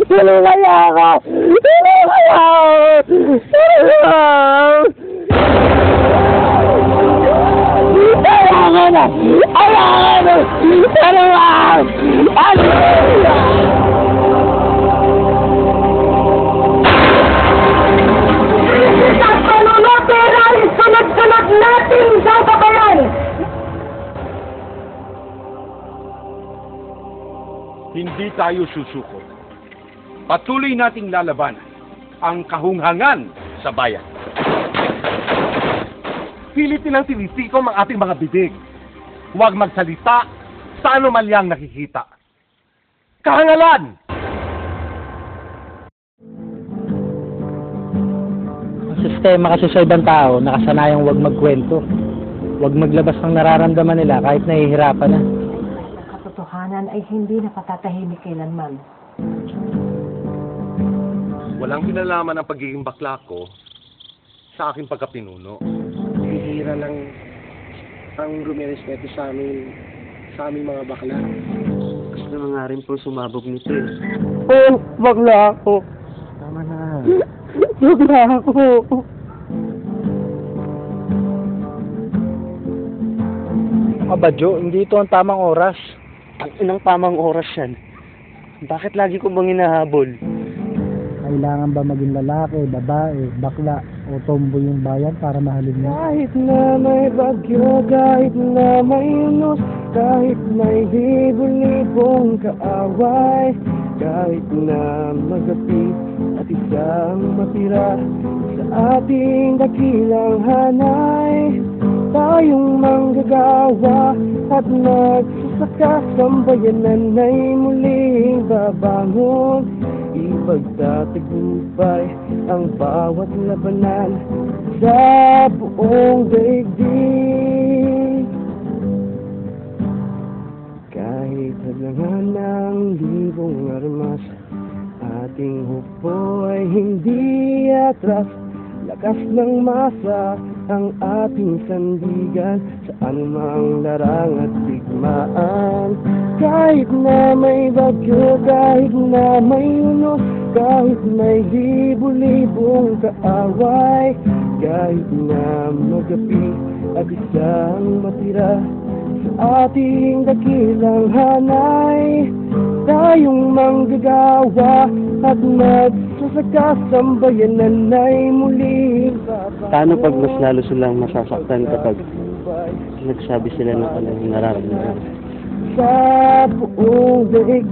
Tulungan niyo ako! Tulungan niyo ako! Ayoko na! Ayoko na! Tulungan! Isang panunotera, sunod-sunod natin sa babayan! Hindi tayo susuko. Patuloy nating lalabanan ang kahunghangan sa bayan. Pilit nilang tinitikom ang ating mga bibig. Huwag magsalita sa anomalyang nakikita. Kahangalan! Ang sistema kasi sa ibang tao, nakasanayang huwag magkwento. Huwag maglabas ng nararamdaman nila kahit nahihirapan na. Katotohanan ay hindi napatatahimik kailanman. Walang kinalaman ang pagiging bakla ko sa aking pagkapinuno. Hihira lang ang rumirespeto sa aming mga bakla. Gusto na nga rin po sumabog nito eh. Oh, bakla ako. Tama na. Bakla ako. Kabadyo, hindi ito ang tamang oras. Ang inang tamang oras yan. Bakit lagi ko bang hinahabol? Kailangan ba maging lalaki, babae, bakla, o tomboy yung bayan para mahalin mo? Kahit na may bagyo, kahit na may unos, kahit may libo-libong kaaway, kahit na magapi at isang matira sa ating dakilang hanay, tayong manggagawa at nagsasaka, sambayanan ay muling babangon. Ipagtatagumpay ang bawat labanan sa buong daigdig. Kahit hadlangan ng libong armas, ating hukbo ay hindi atras. Lakas ng masa ang ating sandigan sa anumang larang at digmaan. Kahit na may bagyo, kahit na may unos, kahit may libo-libong kaaway, kahit na magapi at isang matira sa ating dakilang hanay, tayong manggagawa at magsasaka, sambayanan ay muling babalik. Paano pag mas lalo silang masasaktan kapag nagsabi sila ng kanilang nararamdaman? Sa buong daigdig.